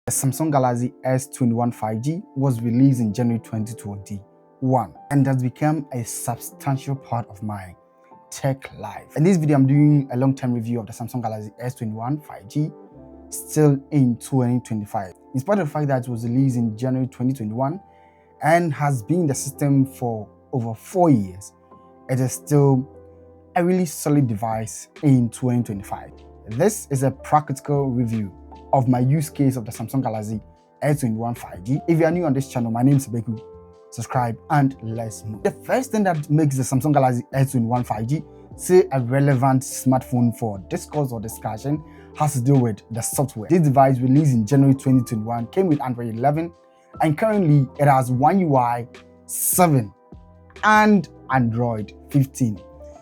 The Samsung Galaxy S21 5G was released in January 2021 and has become a substantial part of my tech life. In this video, I'm doing a long-term review of the Samsung Galaxy S21 5G still in 2025. In spite of the fact that it was released in January 2021 and has been in the system for over 4 years, it is still a really solid device in 2025. This is a practical review of my use case of the Samsung Galaxy S21 5G. If you are new on this channel, my name is Beku. Subscribe and let's move. The first thing that makes the Samsung Galaxy S21 5G say a relevant smartphone for discourse or discussion has to do with the software. This device, released in January 2021, came with Android 11 and currently it has OneUI 7 and Android 15.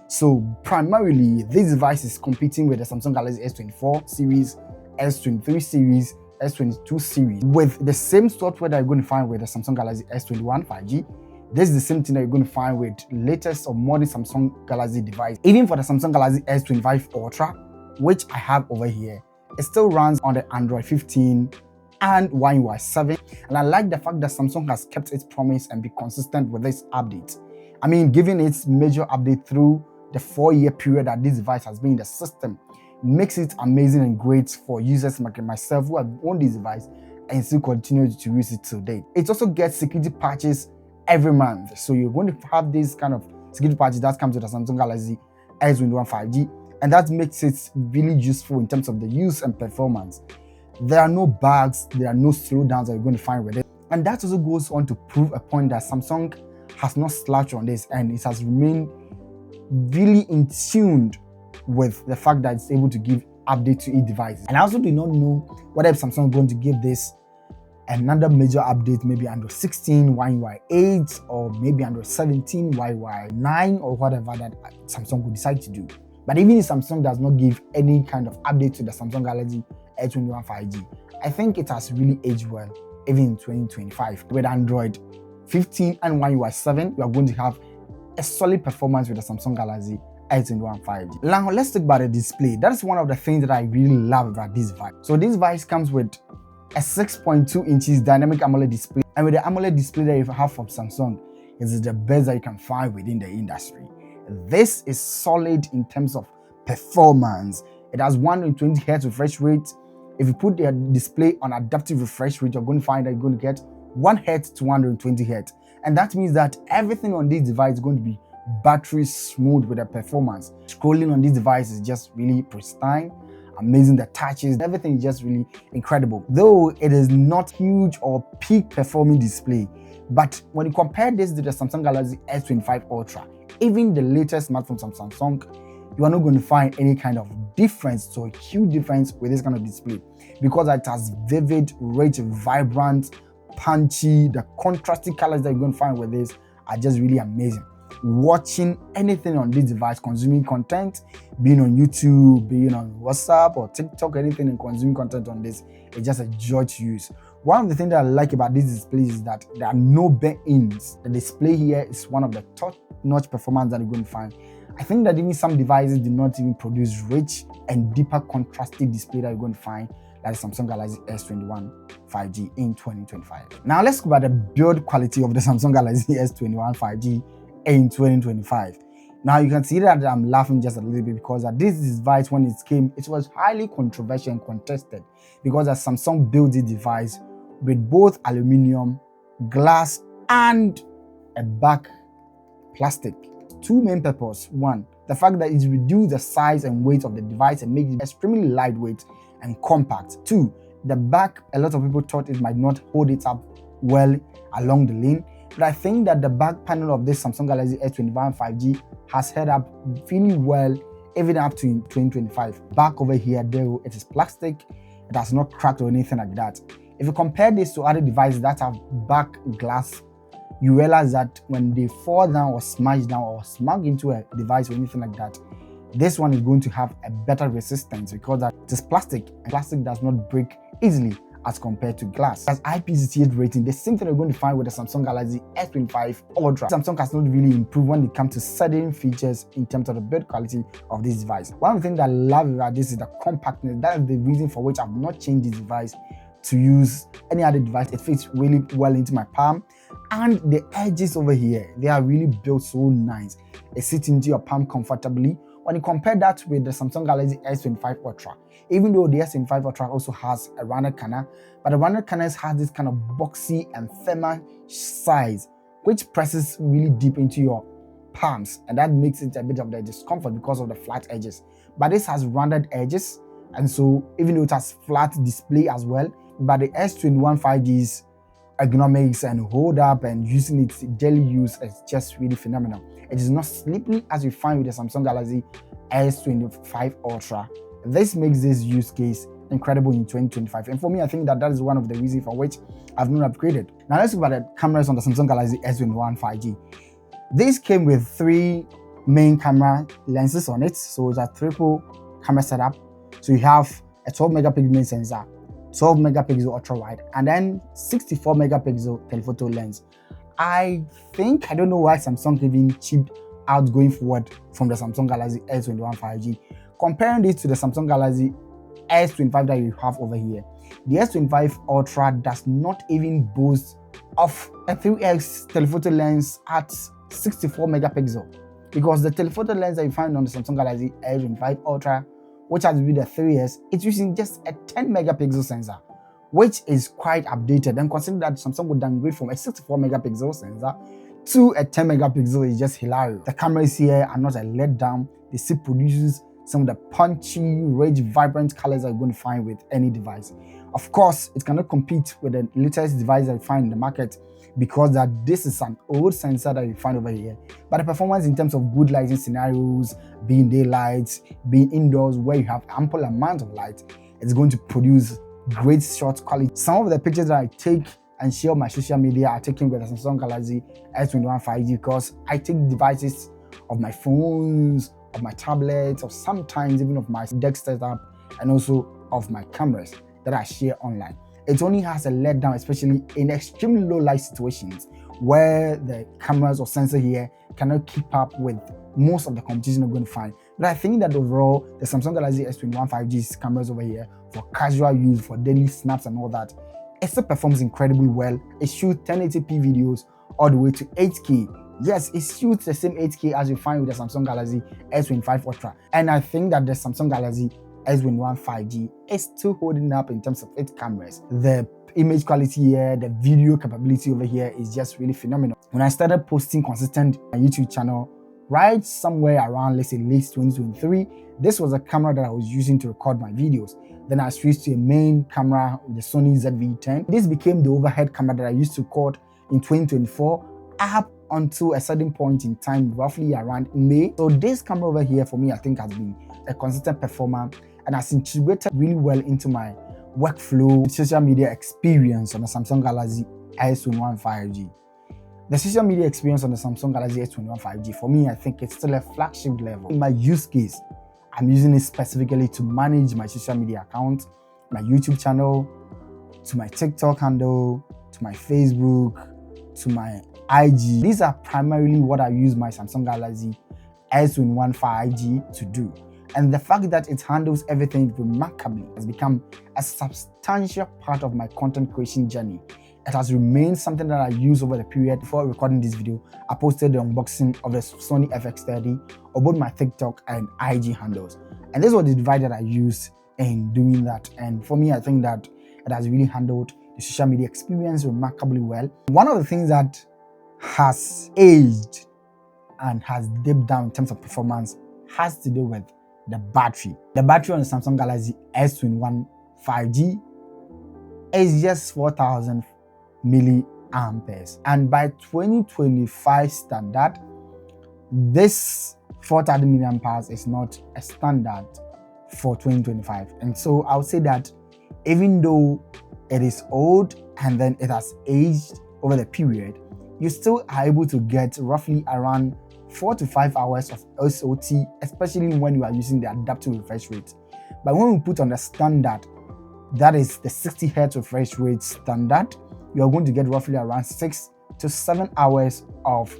So primarily this device is competing with the Samsung Galaxy S24 series, S23 series, S22 series with the same software that you're going to find with the Samsung Galaxy S21 5G. This is the same thing that you're going to find with latest or modern Samsung Galaxy device. Even for the Samsung Galaxy S25 Ultra, which I have over here, it still runs on the Android 15 and OneUI 7. And I like the fact that Samsung has kept its promise and be consistent with this update. I mean, given its major update through the 4-year period that this device has been in the system, makes it amazing and great for users like myself who have owned this device and still continue to use it till date. It also gets security patches every month, so you're going to have this kind of security patches that comes with the Samsung Galaxy S21 5G, and that makes it really useful in terms of the use and performance. There are no bugs, there are no slowdowns that you're going to find with it, and that also goes on to prove a point that Samsung has not slouched on this and it has remained really in tune with the fact that it's able to give update to each device. And I also do not know whether Samsung is going to give this another major update, maybe Android 16 OneUI 8 or maybe Android 17 OneUI 9 or whatever that Samsung could decide to do. But even if Samsung does not give any kind of update to the Samsung Galaxy S21 5G, I think it has really aged well even in 2025. With Android 15 and OneUI 7, we are going to have a solid performance with the Samsung Galaxy S21 5G. Now let's talk about the display. That is one of the things that I really love about this device. So this device comes with a 6.2 inches dynamic AMOLED display, and with the AMOLED display that you have from Samsung, it is the best that you can find within the industry. This is solid in terms of performance. It has 120 Hz refresh rate. If you put the display on adaptive refresh rate, you're going to find that you're going to get 1 Hz to 120 Hz. And that means that everything on this device is going to be battery smooth with the performance. Scrolling on this device is just really pristine, amazing. The touches, everything is just really incredible. Though it is not huge or peak performing display, but when you compare this to the Samsung Galaxy S25 Ultra, even the latest smartphones from Samsung, you are not going to find any kind of difference, so a huge difference with this kind of display, because it has vivid, rich, vibrant, punchy, the contrasting colors that you're going to find with this are just really amazing. Watching anything on this device, consuming content, being on YouTube, being on WhatsApp or TikTok, anything and consuming content on this, it's just a joy to use. One of the things that I like about this display is that there are no bend-ins. The display here is one of the top-notch performance that you're going to find. I think that even some devices do not even produce rich and deeper contrasted display that you're going to find like the Samsung Galaxy S21 5G in 2025. Now let's talk about the build quality of the Samsung Galaxy S21 5G in 2025. Now you can see that I'm laughing just a little bit because this device, when it came, it was highly controversial and contested because as Samsung built this device with both aluminium, glass and a back plastic. Two main purposes. One, the fact that it reduced the size and weight of the device and makes it extremely lightweight and compact. Two, the back, a lot of people thought it might not hold it up well along the lane, but I think that the back panel of this Samsung Galaxy S21 5G has held up really well even up to 2025. Back over here, though, it is plastic, it has not cracked or anything like that. If you compare this to other devices that have back glass, you realize that when they fall down or smash down or smack into a device or anything like that, this one is going to have a better resistance because it is plastic, and plastic does not break easily as compared to glass. As IP68 rating, the same thing you're going to find with the Samsung Galaxy S25 Ultra. Samsung has not really improved when it comes to certain features in terms of the build quality of this device. One of the things that I love about this is the compactness. That is the reason for which I've not changed this device to use any other device. It fits really well into my palm, and the edges over here, they are really built so nice. It sits into your palm comfortably. When you compare that with the Samsung Galaxy S25 Ultra, even though the S25 Ultra also has a rounded corner, but the rounded corners has this kind of boxy and firmer size, which presses really deep into your palms, and that makes it a bit of the discomfort because of the flat edges. But this has rounded edges, and so even though it has flat display as well, but the S21 5G's ergonomics and hold up and using its daily use is just really phenomenal. It is not slippery as you find with the Samsung Galaxy S25 Ultra. This makes this use case incredible in 2025, and for me, I think that is one of the reasons for which I've not upgraded. Now let's look at the cameras on the Samsung Galaxy S21 5G. This came with 3 main camera lenses on it, so it's a triple camera setup. So you have a 12 megapixel main sensor, 12 megapixel ultra wide, and then 64 megapixel telephoto lens. I don't know why Samsung even cheaped out going forward from the Samsung Galaxy S21 5G. Comparing this to the Samsung Galaxy S25 that you have over here, the S25 Ultra does not even boast of a 3x telephoto lens at 64 megapixel, because the telephoto lens that you find on the Samsung Galaxy S25 Ultra, which has been the 3S, it's using just a 10 megapixel sensor, which is quite updated. And consider that Samsung would downgrade from a 64 megapixel sensor to a 10 megapixel is just hilarious. The cameras here are not a letdown. They still produces some of the punchy, rich, vibrant colors that you're going to find with any device. Of course, it cannot compete with the latest device that you find in the market, because that this is an old sensor that you find over here. But the performance in terms of good lighting scenarios, being daylight, being indoors where you have ample amount of light, it's going to produce great shot quality. Some of the pictures that I take and share on my social media are taken with the Samsung Galaxy S21 5G, because I take devices of my phones, of my tablets, or sometimes even of my desktop setup, and also of my cameras that I share online. It only has a letdown, especially in extremely low light situations where the cameras or sensor here cannot keep up with most of the competition you're going to find. But I think that overall, the Samsung Galaxy S21 5G's cameras over here for casual use, for daily snaps and all that, it still performs incredibly well. It shoots 1080p videos all the way to 8K. Yes, it shoots the same 8K as you find with the Samsung Galaxy S25 Ultra. And I think that the Samsung Galaxy S21 5G is still holding up in terms of its cameras. The image quality here, the video capability over here is just really phenomenal. When I started posting consistent on my YouTube channel, right somewhere around, let's say, late 2023, this was a camera that I was using to record my videos. Then I switched to a main camera with the Sony ZV-10. This became the overhead camera that I used to record in 2024 up until a certain point in time, roughly around May. So this camera over here for me, I think, has been a consistent performer and has integrated really well into my workflow, social media experience on the Samsung Galaxy S21 5G. The social media experience on the Samsung Galaxy S21 5G, for me, I think it's still a flagship level. In my use case, I'm using it specifically to manage my social media account, my YouTube channel, to my TikTok handle, to my Facebook, to my IG. These are primarily what I use my Samsung Galaxy S21 5G to do. And the fact that it handles everything remarkably has become a substantial part of my content creation journey. It has remained something that I use over the period. Before recording this video, I posted the unboxing of the Sony FX30 on both my TikTok and IG handles. And this was the device that I used in doing that. And for me, I think that it has really handled the social media experience remarkably well. One of the things that has aged and has dipped down in terms of performance has to do with the battery. The battery on the Samsung Galaxy S21 5G is just 4,000 milliamperes, and by 2025 standard, this 4,000 milliamperes is not a standard for 2025. And so I would say that even though it is old and then it has aged over the period, you still are able to get roughly around 4 to 5 hours of SOT, especially when you are using the adaptive refresh rate. But when we put on the standard, that is the 60 Hz refresh rate standard, you are going to get roughly around 6 to 7 hours of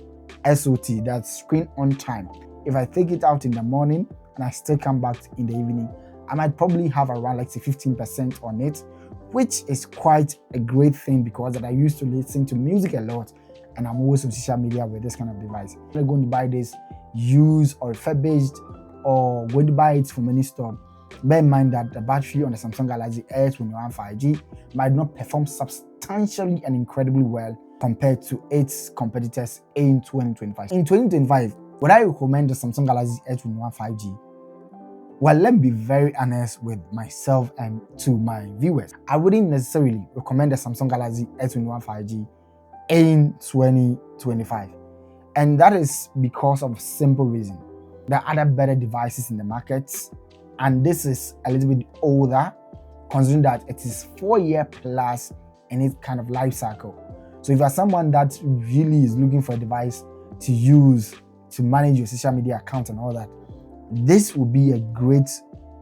SOT, that's screen on time. If I take it out in the morning and I still come back in the evening, I might probably have around like say 15% on it, which is quite a great thing because that I used to listen to music a lot and I'm always on social media with this kind of device. If you're going to buy this used or refurbished or going to buy it from any store, bear in mind that the battery on the Samsung Galaxy S21 5G might not perform substantially and incredibly well compared to its competitors in 2025. In 2025, would I recommend the Samsung Galaxy S21 5G? Well, let me be very honest with myself and to my viewers. I wouldn't necessarily recommend the Samsung Galaxy S21 5G in 2025. And that is because of a simple reason. There are other better devices in the market, and this is a little bit older, considering that it is 4 years plus in its kind of life cycle. So if you're someone that really is looking for a device to use to manage your social media account and all that, this will be a great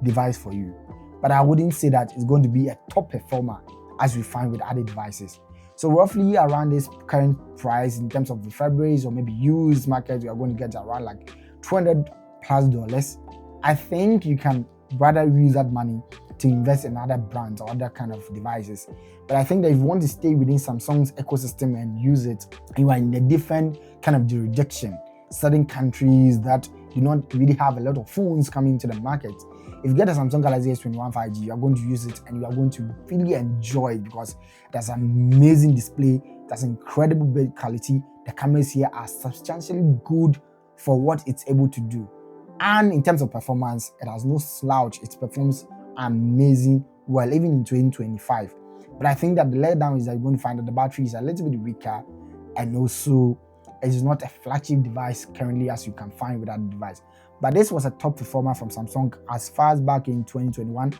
device for you. But I wouldn't say that it's going to be a top performer as we find with other devices. So roughly around this current price in terms of refurbished or maybe used market, you are going to get around like $200+. I think you can rather use that money to invest in other brands or other kind of devices. But I think that if you want to stay within Samsung's ecosystem and use it, you are in a different kind of jurisdiction. Certain countries that do not really have a lot of phones coming to the market. If you get a Samsung Galaxy S21 5G, you are going to use it and you are going to really enjoy it because there's an amazing display, there's incredible build quality. The cameras here are substantially good for what it's able to do. And in terms of performance, it has no slouch. It performs amazing well, even in 2025. But I think that the letdown is that you're going to find that the battery is a little bit weaker, and also it is not a flagship device currently as you can find with that device. But this was a top performer from Samsung as far as back in 2021.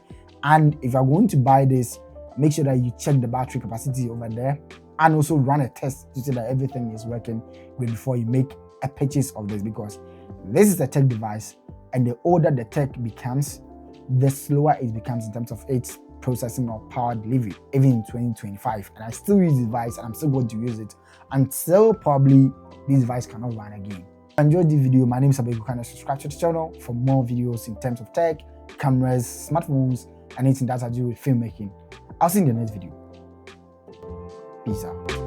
And if you're going to buy this, make sure that you check the battery capacity over there and also run a test to see that everything is working great before you make a purchase of this, because this is a tech device, and the older the tech becomes, the slower it becomes in terms of its processing or power delivery, even in 2025. And I still use the device and I'm still going to use it until probably this device cannot run again. If you enjoyed this video, my name is Abegu. Can subscribe to the channel for more videos in terms of tech, cameras, smartphones, and anything that has to do with filmmaking. I'll see you in the next video. Peace out.